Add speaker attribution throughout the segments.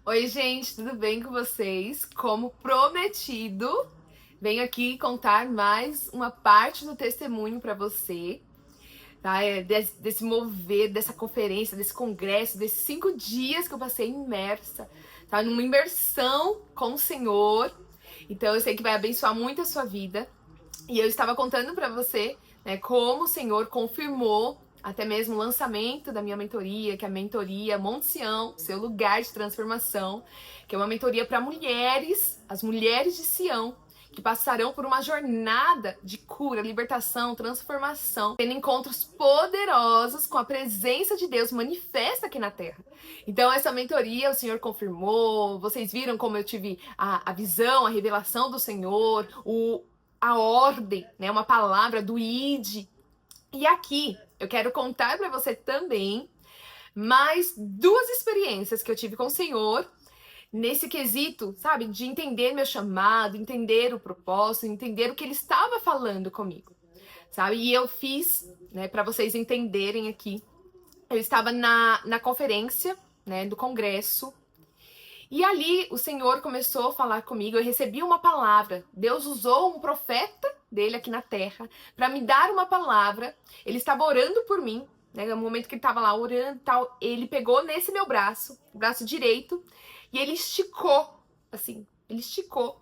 Speaker 1: Oi, gente, tudo bem com vocês? Como prometido, venho aqui contar mais uma parte do testemunho para você, tá? Desse mover, dessa conferência, desse congresso, desses 5 dias que eu passei imersa, tá? Numa imersão com o Senhor. Então, eu sei que vai abençoar muito a sua vida. E eu estava contando para você, né, como o Senhor confirmou até mesmo o lançamento da minha mentoria, que é a mentoria Monte Sião, seu lugar de transformação, que é uma mentoria para mulheres, as mulheres de Sião, que passarão por uma jornada de cura, libertação, transformação, tendo encontros poderosos com a presença de Deus manifesta aqui na Terra. Então, essa mentoria o Senhor confirmou, vocês viram como eu tive a visão, a revelação do Senhor, a ordem, né, uma palavra do ID. E aqui eu quero contar para você também mais 2 experiências que eu tive com o Senhor nesse quesito, sabe, de entender meu chamado, entender o propósito, entender o que Ele estava falando comigo, sabe? E eu fiz, né, para vocês entenderem aqui, eu estava na conferência, né, do congresso. E ali o Senhor começou a falar comigo, eu recebi uma palavra. Deus usou um profeta dele aqui na terra para me dar uma palavra. Ele estava orando por mim, né? No momento que ele estava lá orando e tal, ele pegou nesse meu braço, o braço direito, e ele esticou, assim, ele esticou.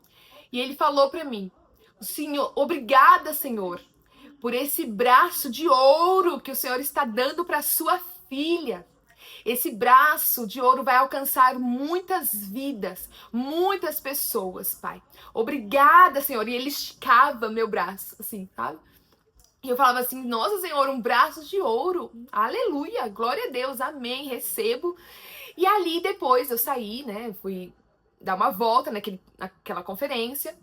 Speaker 1: E ele falou para mim: "Senhor, obrigada, Senhor, por esse braço de ouro que o Senhor está dando para sua filha. Esse braço de ouro vai alcançar muitas vidas, muitas pessoas, Pai. Obrigada, Senhor." E ele esticava meu braço, assim, sabe? E eu falava assim: "Nossa, Senhor, um braço de ouro. Aleluia, glória a Deus, amém, recebo." E ali depois eu saí, né? Fui dar uma volta naquela conferência.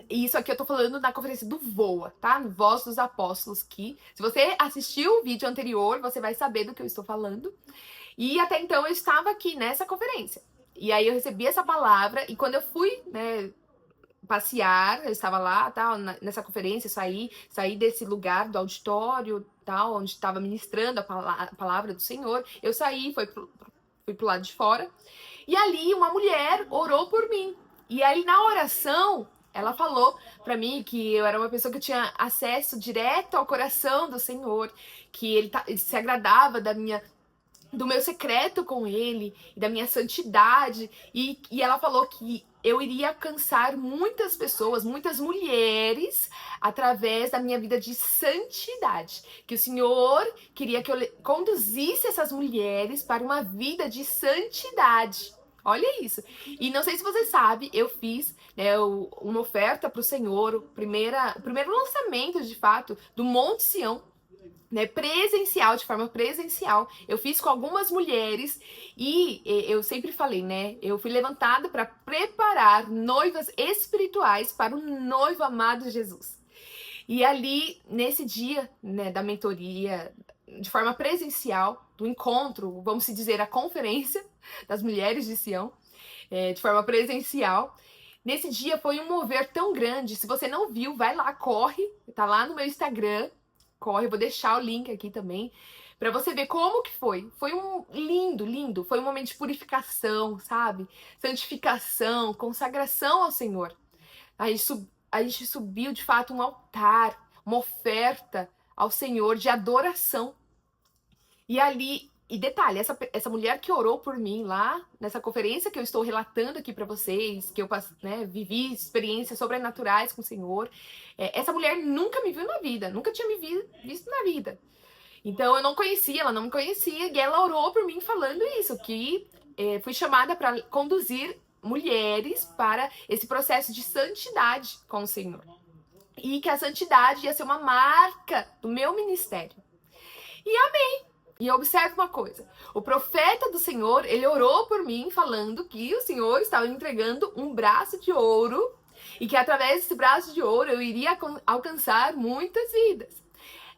Speaker 1: E isso aqui eu tô falando na conferência do VOA, tá? Voz dos Apóstolos, que se você assistiu o vídeo anterior, você vai saber do que eu estou falando. E até então eu estava aqui nessa conferência. E aí eu recebi essa palavra e quando eu fui, né, passear, eu estava lá, tal, nessa conferência, saí desse lugar do auditório, tal, onde estava ministrando a palavra do Senhor. Eu saí, fui pro lado de fora. E ali uma mulher orou por mim. E aí na oração, ela falou para mim que eu era uma pessoa que tinha acesso direto ao coração do Senhor, que ele se agradava do meu secreto com ele e da minha santidade. E ela falou que eu iria alcançar muitas pessoas, muitas mulheres, através da minha vida de santidade. Que o Senhor queria que eu conduzisse essas mulheres para uma vida de santidade. Olha isso. E não sei se você sabe, eu fiz, né, uma oferta para o Senhor, o primeiro lançamento, de fato, do Monte Sião, né, presencial, de forma presencial. Eu fiz com algumas mulheres e eu sempre falei, né, eu fui levantada para preparar noivas espirituais para o noivo amado Jesus. E ali, nesse dia, né, da mentoria, de forma presencial, do encontro, vamos se dizer, a conferência das mulheres de Sião, de forma presencial, nesse dia foi um mover tão grande. Se você não viu, vai lá, corre, tá lá no meu Instagram, corre, eu vou deixar o link aqui também, pra você ver como que foi. Foi um lindo, foi um momento de purificação, sabe? Santificação, consagração ao Senhor. A gente subiu, de fato, um altar, uma oferta ao Senhor de adoração. E ali, e detalhe, essa mulher que orou por mim lá, nessa conferência que eu estou relatando aqui pra vocês, que eu, né, vivi experiências sobrenaturais com o Senhor, essa mulher nunca me viu na vida, nunca tinha visto na vida. Então eu não conhecia, ela não me conhecia, e ela orou por mim falando isso, que fui chamada para conduzir mulheres para esse processo de santidade com o Senhor. E que a santidade ia ser uma marca do meu ministério. E amém! E observe uma coisa, o profeta do Senhor, ele orou por mim falando que o Senhor estava me entregando um braço de ouro e que através desse braço de ouro eu iria alcançar muitas vidas.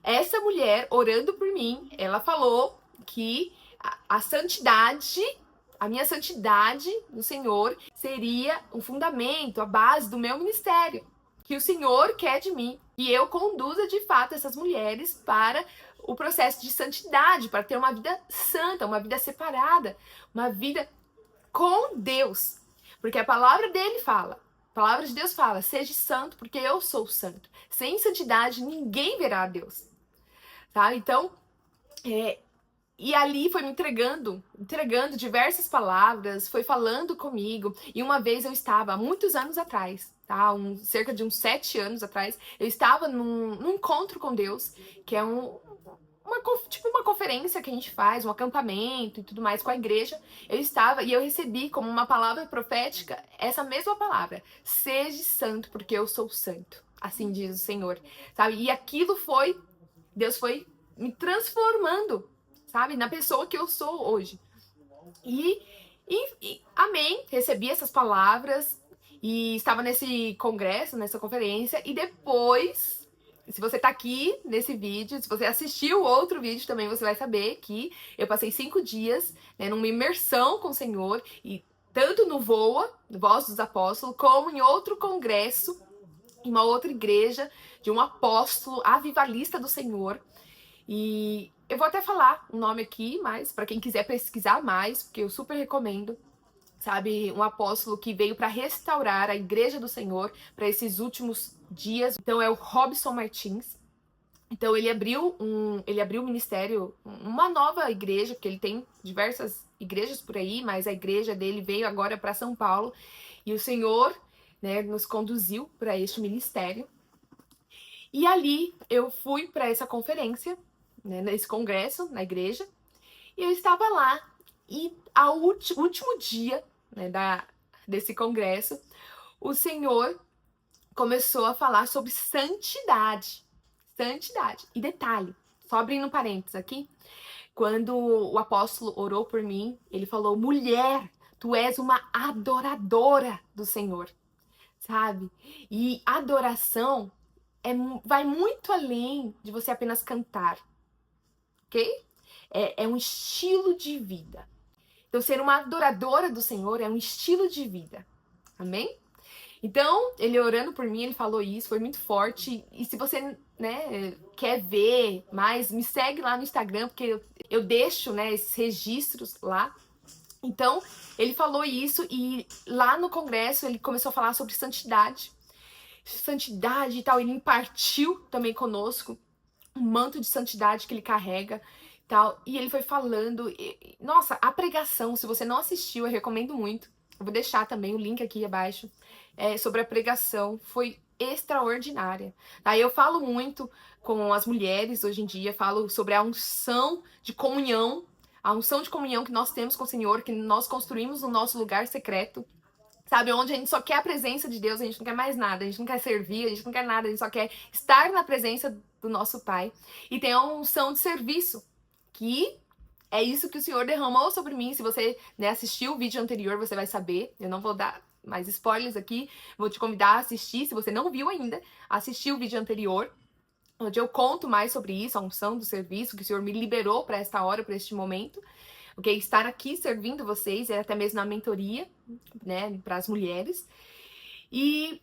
Speaker 1: Essa mulher, orando por mim, ela falou que a santidade, a minha santidade no Senhor seria o fundamento, a base do meu ministério. Que o Senhor quer de mim e eu conduza de fato essas mulheres para o processo de santidade, para ter uma vida santa, uma vida separada, uma vida com Deus. Porque a palavra dele fala, a palavra de Deus fala, seja santo porque eu sou santo. Sem santidade ninguém verá a Deus. Tá? Então, e ali foi me entregando diversas palavras, foi falando comigo. E uma vez eu estava, há muitos anos atrás, tá? Cerca de uns 7 anos atrás, eu estava num encontro com Deus, que é tipo uma conferência que a gente faz, um acampamento e tudo mais com a igreja. Eu estava e eu recebi como uma palavra profética essa mesma palavra: seja santo porque eu sou santo. Assim diz o Senhor, sabe? E aquilo Deus foi me transformando, sabe? Na pessoa que eu sou hoje. Amém, recebi essas palavras e estava nesse congresso, nessa conferência, e depois, se você tá aqui nesse vídeo, se você assistiu outro vídeo também, você vai saber que eu passei 5 dias, né, numa imersão com o Senhor, e tanto no VOA, no Voz dos Apóstolos, como em outro congresso, em uma outra igreja, de um apóstolo avivalista do Senhor. E eu vou até falar o nome aqui, mas para quem quiser pesquisar mais, porque eu super recomendo, sabe, um apóstolo que veio para restaurar a igreja do Senhor para esses últimos dias. Então é o Robson Martins. Então ele abriu um ministério, uma nova igreja, porque ele tem diversas igrejas por aí, mas a igreja dele veio agora para São Paulo e o Senhor, né, nos conduziu para este ministério. E ali eu fui para essa conferência, né, nesse congresso na igreja, e eu estava lá e ao último dia, né, desse congresso, o Senhor começou a falar sobre santidade. Santidade. E detalhe, só abrindo parênteses aqui, quando o apóstolo orou por mim, ele falou: mulher, tu és uma adoradora do Senhor, sabe? E adoração vai muito além de você apenas cantar, ok? É um estilo de vida. Então, ser uma adoradora do Senhor é um estilo de vida. Amém? Então, ele orando por mim, ele falou isso, foi muito forte. E se você, né, quer ver mais, me segue lá no Instagram, porque eu deixo, né, esses registros lá. Então, ele falou isso e lá no congresso ele começou a falar sobre santidade. Santidade e tal, ele impartiu também conosco um manto de santidade que ele carrega. Tal, e ele foi falando, nossa, a pregação, se você não assistiu, eu recomendo muito. Eu vou deixar também o link aqui abaixo, sobre a pregação, foi extraordinária. Aí eu falo muito com as mulheres hoje em dia, falo sobre a unção de comunhão que nós temos com o Senhor, que nós construímos no nosso lugar secreto, sabe, onde a gente só quer a presença de Deus, a gente não quer mais nada, a gente não quer servir, a gente não quer nada, a gente só quer estar na presença do nosso Pai. E tem a unção de serviço, que é isso que o Senhor derramou sobre mim. Se você, né, assistiu o vídeo anterior, você vai saber. Eu não vou dar mais spoilers aqui. Vou te convidar a assistir, se você não viu ainda, assistir o vídeo anterior, onde eu conto mais sobre isso, a unção do serviço, que o Senhor me liberou para esta hora, para este momento. Ok? Estar aqui servindo vocês, até mesmo na mentoria, né, para as mulheres. E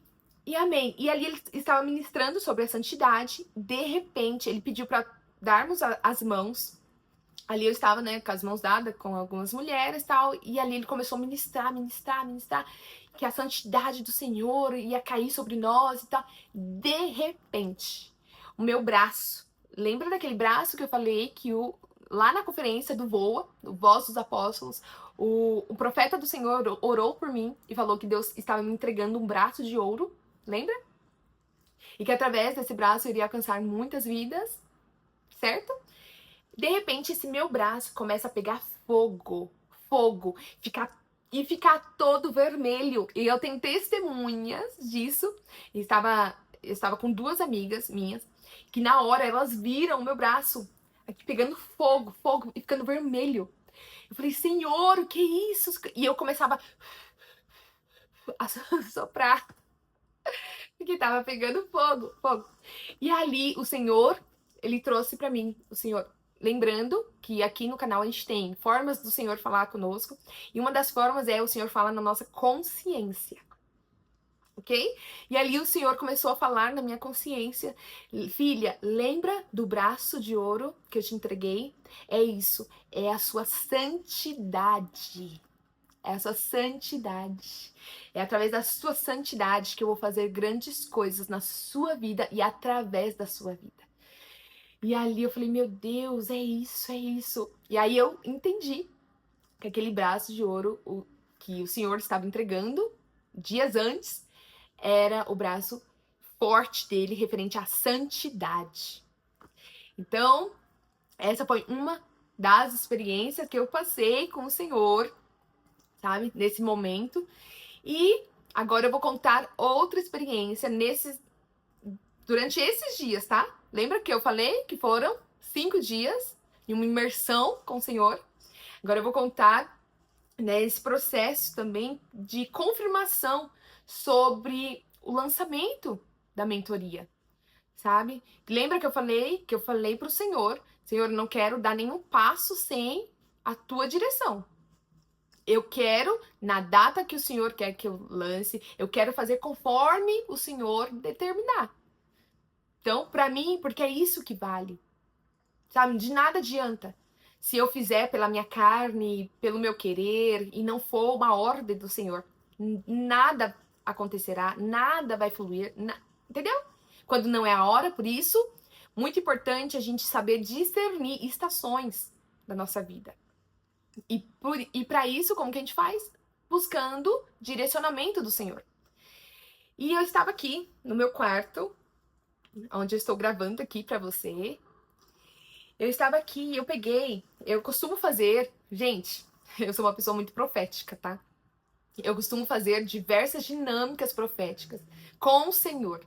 Speaker 1: amém. E ali ele estava ministrando sobre a santidade. De repente, ele pediu para darmos as mãos. Ali eu estava, né, com as mãos dadas com algumas mulheres e tal, e ali ele começou a ministrar, que a santidade do Senhor ia cair sobre nós e tal. De repente, o meu braço, lembra daquele braço que eu falei que lá na conferência do VOA, do Voz dos Apóstolos, o profeta do Senhor orou por mim e falou que Deus estava me entregando um braço de ouro, lembra? E que através desse braço eu iria alcançar muitas vidas, certo? De repente, esse meu braço começa a pegar fogo, ficar todo vermelho. E eu tenho testemunhas disso. Eu estava com 2 amigas minhas, que na hora elas viram o meu braço aqui pegando fogo e ficando vermelho. Eu falei: Senhor, o que é isso? E eu começava a soprar, porque tava pegando fogo. E ali o Senhor, ele trouxe pra mim, o Senhor, lembrando que aqui no canal a gente tem formas do Senhor falar conosco, e uma das formas é o Senhor falar na nossa consciência, ok? E ali o Senhor começou a falar na minha consciência: filha, lembra do braço de ouro que eu te entreguei? É isso, é a sua santidade. é a sua santidade. É através da sua santidade que eu vou fazer grandes coisas na sua vida e através da sua vida. E ali eu falei, meu Deus, é isso, é isso. E aí eu entendi que aquele braço de ouro que o Senhor estava entregando dias antes era o braço forte dele referente à santidade. Então, essa foi uma das experiências que eu passei com o Senhor, sabe, nesse momento. E agora eu vou contar outra experiência durante esses dias, tá? Lembra que eu falei que foram 5 dias e uma imersão com o Senhor? Agora eu vou contar, né, esse processo também de confirmação sobre o lançamento da mentoria, sabe? Lembra que eu falei pro Senhor, Senhor, não quero dar nenhum passo sem a tua direção. Eu quero, na data que o Senhor quer que eu lance, eu quero fazer conforme o Senhor determinar. Então, pra mim, porque é isso que vale, sabe? De nada adianta se eu fizer pela minha carne, pelo meu querer, e não for uma ordem do Senhor. Nada acontecerá, nada vai fluir, entendeu? Quando não é a hora, por isso, muito importante a gente saber discernir estações da nossa vida. E para isso, como que a gente faz? Buscando direcionamento do Senhor. E eu estava aqui no meu quarto, onde eu estou gravando aqui para você. Eu estava aqui, eu costumo fazer, gente, eu sou uma pessoa muito profética, tá? Eu costumo fazer diversas dinâmicas proféticas com o Senhor.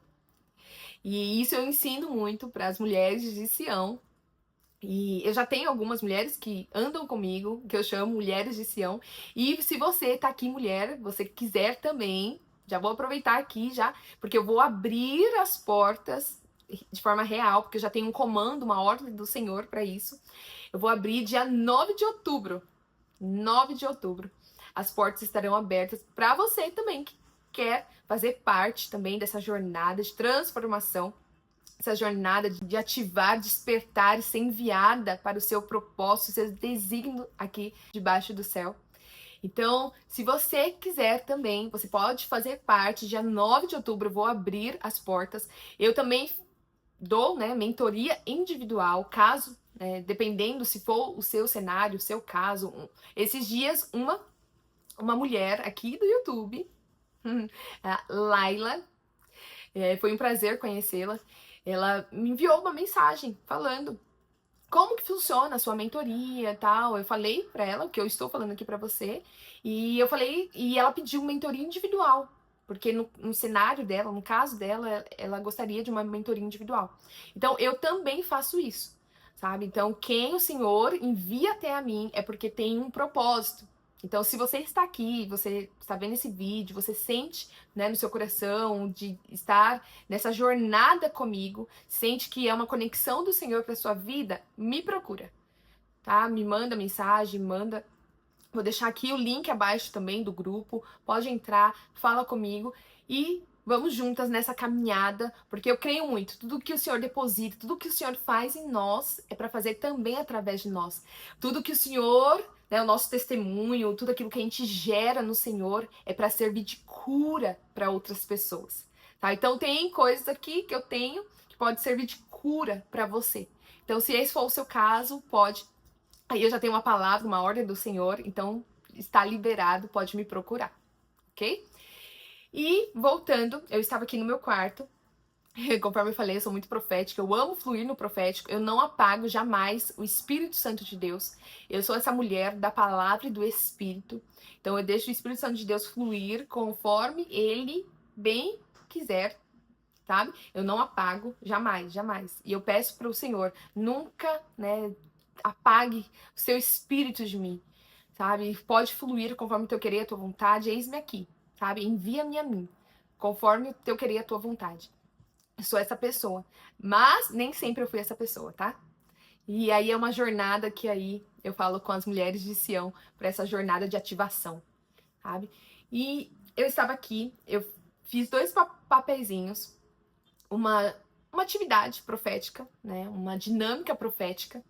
Speaker 1: E isso eu ensino muito para as mulheres de Sião. E eu já tenho algumas mulheres que andam comigo, que eu chamo mulheres de Sião. E se você tá aqui, mulher, você quiser também, já vou aproveitar aqui já, porque eu vou abrir as portas de forma real, porque eu já tenho um comando, uma ordem do Senhor para isso. Eu vou abrir dia 9 de outubro. 9 de outubro. As portas estarão abertas para você também que quer fazer parte também dessa jornada de transformação, essa jornada de ativar, despertar e ser enviada para o seu propósito, seu desígnio aqui debaixo do céu. Então, se você quiser também, você pode fazer parte. Dia 9 de outubro eu vou abrir as portas. Eu também dou, né, mentoria individual, caso, dependendo se for o seu cenário, o seu caso. Esses dias, uma mulher aqui do YouTube, a Laila, foi um prazer conhecê-la. Ela me enviou uma mensagem falando como que funciona a sua mentoria e tal. Eu falei pra ela o que eu estou falando aqui pra você. E eu falei, e ela pediu mentoria individual. Porque no cenário dela, no caso dela, ela gostaria de uma mentoria individual. Então, eu também faço isso, sabe? Então, quem o Senhor envia até a mim é porque tem um propósito. Então, se você está aqui, você está vendo esse vídeo, você sente, né, no seu coração de estar nessa jornada comigo, sente que é uma conexão do Senhor para sua vida, me procura, tá? Me manda mensagem, manda. Vou deixar aqui o link abaixo também do grupo. Pode entrar, fala comigo e vamos juntas nessa caminhada, porque eu creio muito. Tudo que o Senhor deposita, tudo que o Senhor faz em nós é para fazer também através de nós. Tudo que o Senhor, né, o nosso testemunho, tudo aquilo que a gente gera no Senhor é para servir de cura para outras pessoas, tá? Então tem coisas aqui que eu tenho que pode servir de cura para você. Então, se esse for o seu caso, pode. Aí eu já tenho uma palavra, uma ordem do Senhor, então está liberado, pode me procurar, ok? E voltando, eu estava aqui no meu quarto, conforme eu falei, eu sou muito profética, eu amo fluir no profético, eu não apago jamais o Espírito Santo de Deus. Eu sou essa mulher da palavra e do Espírito, então eu deixo o Espírito Santo de Deus fluir conforme Ele bem quiser, sabe? Eu não apago, jamais, jamais. E eu peço para o Senhor, nunca, né, apague o seu espírito de mim, sabe? Pode fluir conforme o teu querer, a tua vontade, eis-me aqui, sabe? Envia-me a mim, conforme o teu querer, a tua vontade. Eu sou essa pessoa, mas nem sempre eu fui essa pessoa, tá? E aí é uma jornada que aí eu falo com as mulheres de Sião, para essa jornada de ativação, sabe? E eu estava aqui, eu fiz 2 papeizinhos, uma atividade profética, né? Uma dinâmica profética.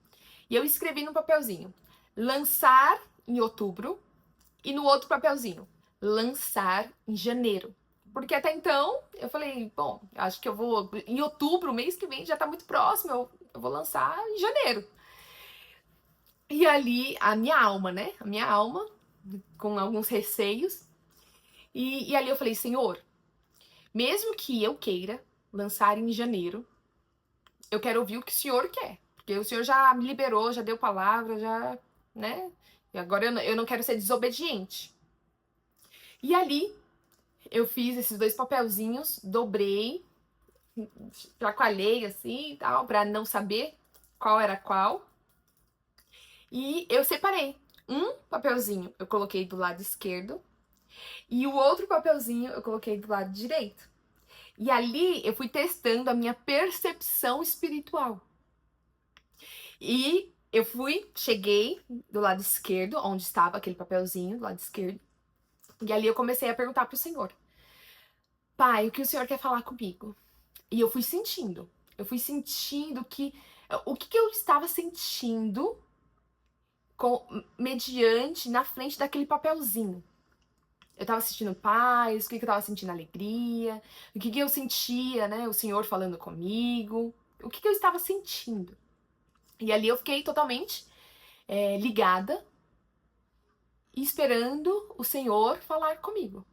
Speaker 1: E eu escrevi no papelzinho: lançar em outubro E no outro papelzinho, lançar em janeiro. Porque até então, eu falei, bom, acho que eu vou... Em outubro, mês que vem, já tá muito próximo, eu vou lançar em janeiro. E ali, a minha alma, né? A minha alma, com alguns receios. E ali eu falei, Senhor, mesmo que eu queira lançar em janeiro, eu quero ouvir o que o Senhor quer. Porque o Senhor já me liberou, já deu palavra, já, né? E agora eu não quero ser desobediente. E ali, eu fiz esses 2 papelzinhos, dobrei, chacoalhei assim e tal, pra não saber qual era qual. E eu separei. Um papelzinho eu coloquei do lado esquerdo e o outro papelzinho eu coloquei do lado direito. E ali eu fui testando a minha percepção espiritual. E eu cheguei do lado esquerdo, onde estava aquele papelzinho do lado esquerdo. E ali eu comecei a perguntar pro Senhor: Pai, o que o Senhor quer falar comigo? E eu fui sentindo. Eu fui sentindo que... O que eu estava sentindo mediante na frente daquele papelzinho? Eu tava sentindo paz, o que eu tava sentindo alegria, o que eu sentia, né? O Senhor falando comigo, o que eu estava sentindo. E ali eu fiquei totalmente ligada e esperando o Senhor falar comigo.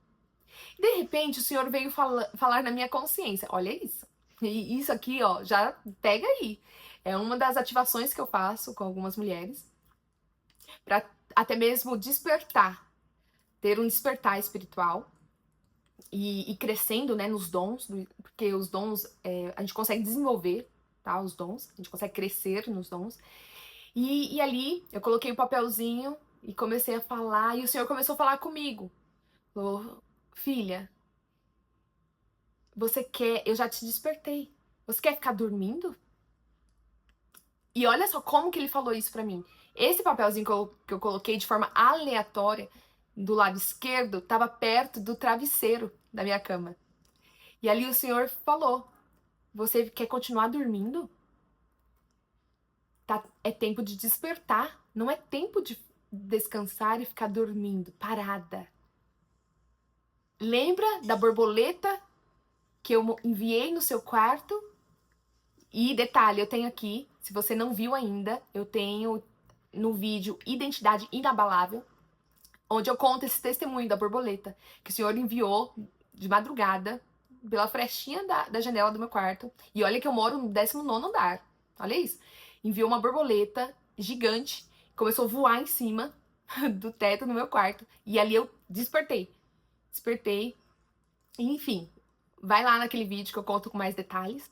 Speaker 1: E de repente o Senhor veio falar na minha consciência: olha isso. E isso aqui, ó, já pega aí. É uma das ativações que eu faço com algumas mulheres para até mesmo despertar, ter um despertar espiritual e crescendo, né, nos dons, porque os dons a gente consegue desenvolver, tá? Os dons, a gente consegue crescer nos dons. E ali eu coloquei o papelzinho e comecei a falar, e o Senhor começou a falar comigo. Falou: filha, você quer, eu já te despertei. Você quer ficar dormindo? E olha só como que ele falou isso pra mim. Esse papelzinho que eu coloquei de forma aleatória do lado esquerdo tava perto do travesseiro da minha cama. E ali o Senhor falou: você quer continuar dormindo? Tá, é tempo de despertar. Não é tempo de descansar e ficar dormindo, parada. Lembra da borboleta que eu enviei no seu quarto? E detalhe, eu tenho aqui, se você não viu ainda, eu tenho no vídeo Identidade Inabalável, onde eu conto esse testemunho da borboleta que o Senhor enviou de madrugada pela frestinha da janela do meu quarto. E olha que eu moro no 19º andar. Olha isso. Enviou uma borboleta gigante, começou a voar em cima do teto no meu quarto. E ali eu despertei. Despertei. Enfim, vai lá naquele vídeo que eu conto com mais detalhes.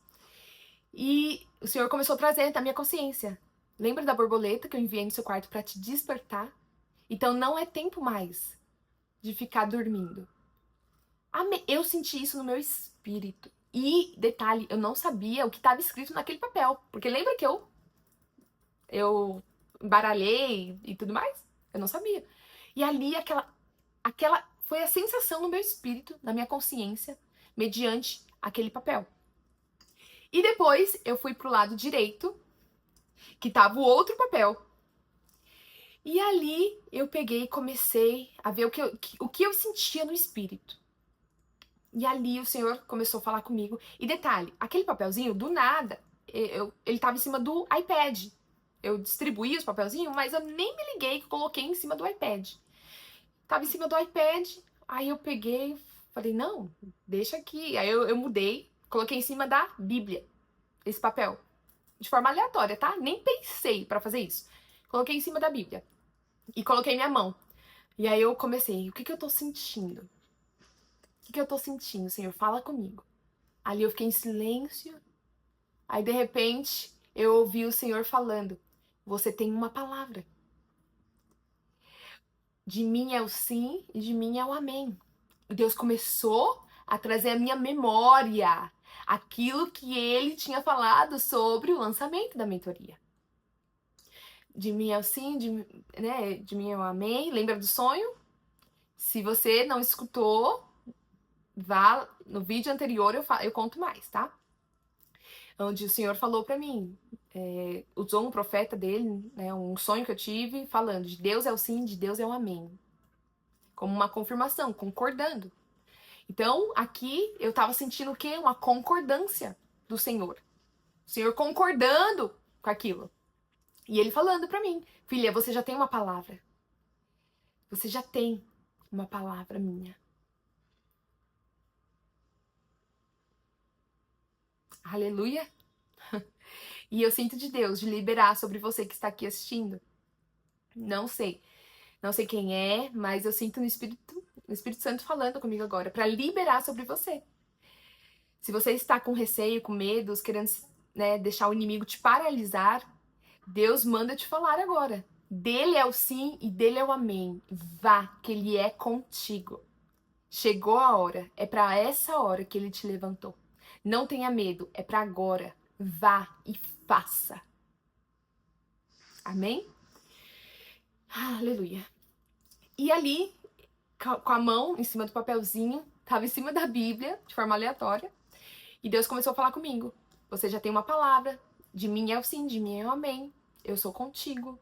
Speaker 1: E o Senhor começou a trazer da minha consciência. Lembra da borboleta que eu enviei no seu quarto para te despertar? Então não é tempo mais de ficar dormindo. Eu senti isso no meu espírito. E, detalhe, eu não sabia o que estava escrito naquele papel. Porque lembra que eu embaralhei e tudo mais? Eu não sabia. E ali, aquela foi a sensação no meu espírito, na minha consciência, mediante aquele papel. E depois eu fui pro lado direito, que tava o outro papel. E ali eu peguei e comecei a ver o que eu sentia no espírito. E ali o Senhor começou a falar comigo. E detalhe, aquele papelzinho, do nada, ele tava em cima do iPad. Eu distribuí os papelzinhos, mas eu nem me liguei que eu coloquei em cima do iPad. Tava em cima do iPad, aí eu peguei, falei, não, deixa aqui. Aí eu mudei, coloquei em cima da Bíblia, esse papel. De forma aleatória, tá? Nem pensei pra fazer isso. Coloquei em cima da Bíblia. E coloquei minha mão. E aí eu comecei, o que eu tô sentindo? O que eu tô sentindo, Senhor? Fala comigo. Ali eu fiquei em silêncio. Aí, de repente, eu ouvi o Senhor falando: você tem uma palavra. De mim é o sim e de mim é o amém. E Deus começou a trazer à minha memória aquilo que ele tinha falado sobre o lançamento da mentoria. De mim é o sim, de mim é o amém. Lembra do sonho? Se você não escutou, vá no vídeo anterior, eu conto mais, tá? Onde o Senhor falou pra mim, usou um profeta dele, né, um sonho que eu tive, falando de Deus é o sim, de Deus é o amém. como uma confirmação, concordando. Então, aqui eu tava sentindo o quê? Uma concordância do Senhor. O Senhor concordando com aquilo. E ele falando pra mim, filha, você já tem uma palavra. Você já tem uma palavra minha. Aleluia. E eu sinto de Deus de liberar sobre você que está aqui assistindo. Não sei. Não sei quem é, mas eu sinto no Espírito Santo falando comigo agora para liberar sobre você. Se você está com receio, com medos, querendo, né, deixar o inimigo te paralisar, Deus manda te falar agora. Dele é o sim e dele é o amém. Vá, que ele é contigo. Chegou a hora, é para essa hora que ele te levantou. Não tenha medo, é para agora. Vá e faça. Amém? Aleluia. E ali, com a mão em cima do papelzinho, tava em cima da Bíblia, de forma aleatória, e Deus começou a falar comigo. Você já tem uma palavra, de mim é o sim, de mim é o amém. Eu sou contigo.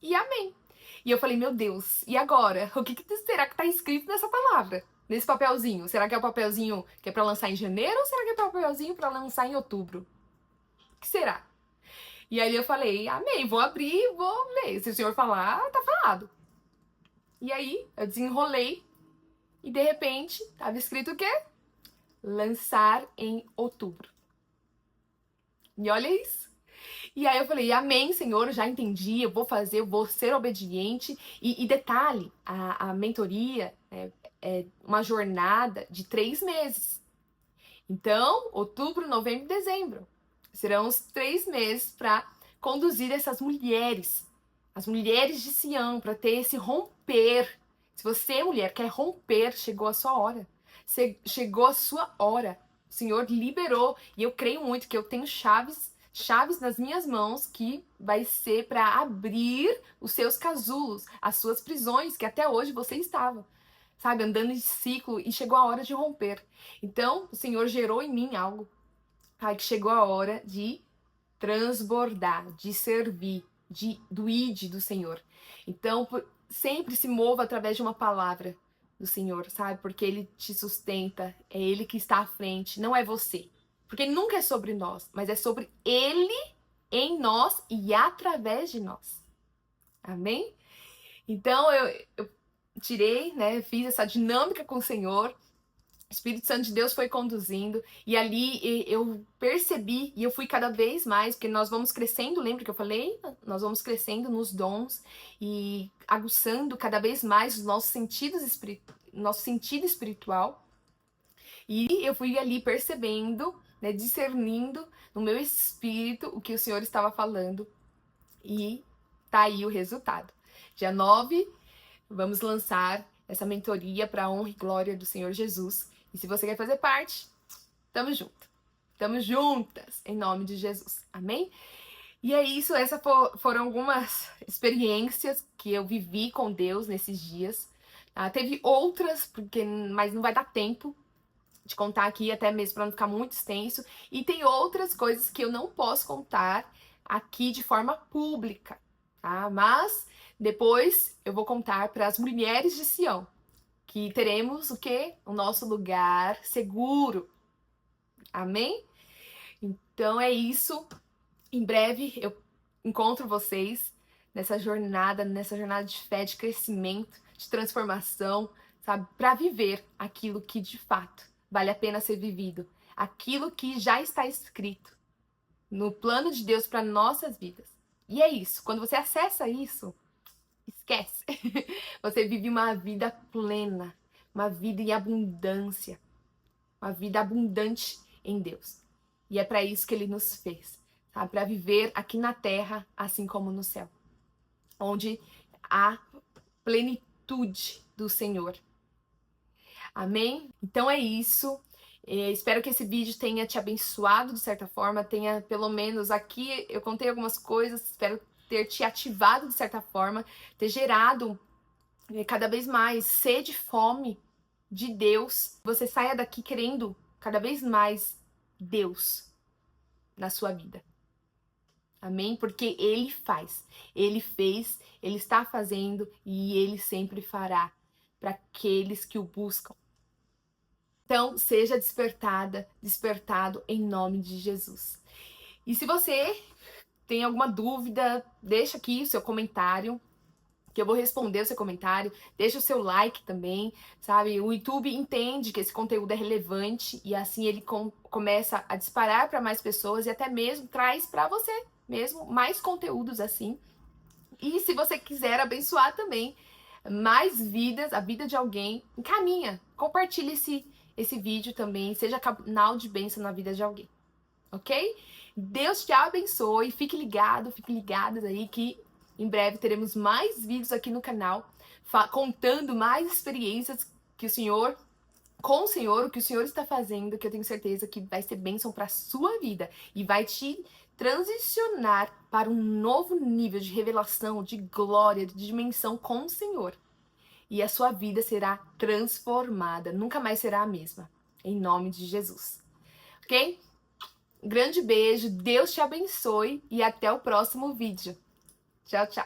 Speaker 1: E amém. E eu falei, meu Deus, e agora? O que será que tá escrito nessa palavra? Nesse papelzinho? Será que é o papelzinho que é pra lançar em janeiro ou será que é o papelzinho pra lançar em outubro? O que será? E aí eu falei, amém, vou abrir, vou ler. Se o senhor falar, tá falado. E aí eu desenrolei e de repente tava escrito o quê? Lançar em outubro. E olha isso. E aí eu falei, amém, Senhor, eu já entendi, eu vou fazer, eu vou ser obediente. E detalhe, a mentoria é uma jornada de 3 meses. Então, outubro, novembro e dezembro. Serão os 3 meses para conduzir essas mulheres, as mulheres de Sião, para ter esse romper. Se você, mulher, quer romper, chegou a sua hora. Chegou a sua hora. O Senhor liberou. E eu creio muito que eu tenho chaves nas minhas mãos que vai ser para abrir os seus casulos, as suas prisões, que até hoje você estava, sabe, andando em ciclo e chegou a hora de romper. Então, o Senhor gerou em mim algo, tá, que chegou a hora de transbordar, de servir, do id do Senhor. Então, sempre se mova através de uma palavra do Senhor, sabe? Porque Ele te sustenta, é Ele que está à frente, não é você. Porque nunca é sobre nós, mas é sobre Ele em nós e através de nós. Amém? Então, eu tirei, né? Fiz essa dinâmica com o Senhor. O Espírito Santo de Deus foi conduzindo e ali eu percebi e eu fui cada vez mais, porque nós vamos crescendo, lembra que eu falei? Nós vamos crescendo nos dons e aguçando cada vez mais os nossos sentidos nosso sentido espiritual. E eu fui ali percebendo, né, discernindo no meu espírito o que o Senhor estava falando e tá aí o resultado. Dia 9, vamos lançar essa mentoria para a honra e glória do Senhor Jesus. E se você quer fazer parte, tamo junto. Tamo juntas, em nome de Jesus. Amém? E é isso, essas foram algumas experiências que eu vivi com Deus nesses dias. Teve outras, mas não vai dar tempo de contar aqui, até mesmo para não ficar muito extenso. E tem outras coisas que eu não posso contar aqui de forma pública, tá? Mas depois eu vou contar para as mulheres de Sião, que teremos o quê? O nosso lugar seguro. Amém? Então é isso. Em breve eu encontro vocês nessa jornada de fé, de crescimento, de transformação, sabe? Para viver aquilo que de fato vale a pena ser vivido. Aquilo que já está escrito no plano de Deus para nossas vidas. E é isso. Quando você acessa isso, esquece. Você vive uma vida plena, uma vida em abundância, uma vida abundante em Deus. E é para isso que Ele nos fez, tá? Para viver aqui na terra, assim como no céu, onde há plenitude do Senhor. Amém? Então é isso. Espero que esse vídeo tenha te abençoado de certa forma, tenha pelo menos aqui, eu contei algumas coisas, espero ter te ativado de certa forma, ter gerado cada vez mais sede e fome de Deus. Você saia daqui querendo cada vez mais Deus na sua vida. Amém? Porque Ele faz, Ele fez, Ele está fazendo e Ele sempre fará para aqueles que o buscam. Então, seja despertado em nome de Jesus. E se você tem alguma dúvida, deixa aqui o seu comentário, que eu vou responder o seu comentário. Deixa o seu like também, sabe? O YouTube entende que esse conteúdo é relevante e assim ele começa a disparar para mais pessoas e até mesmo traz para você mesmo mais conteúdos assim. E se você quiser abençoar também mais vidas, a vida de alguém, encaminha, compartilhe esse vídeo também, seja canal de bênção na vida de alguém, ok? Deus te abençoe, fique ligado, fique ligadas aí que em breve teremos mais vídeos aqui no canal, contando mais experiências que o Senhor, com o Senhor, o que o Senhor está fazendo, que eu tenho certeza que vai ser bênção para a sua vida e vai te transicionar para um novo nível de revelação, de glória, de dimensão com o Senhor. E a sua vida será transformada, nunca mais será a mesma. Em nome de Jesus. Ok? Grande beijo, Deus te abençoe e até o próximo vídeo. Tchau, tchau.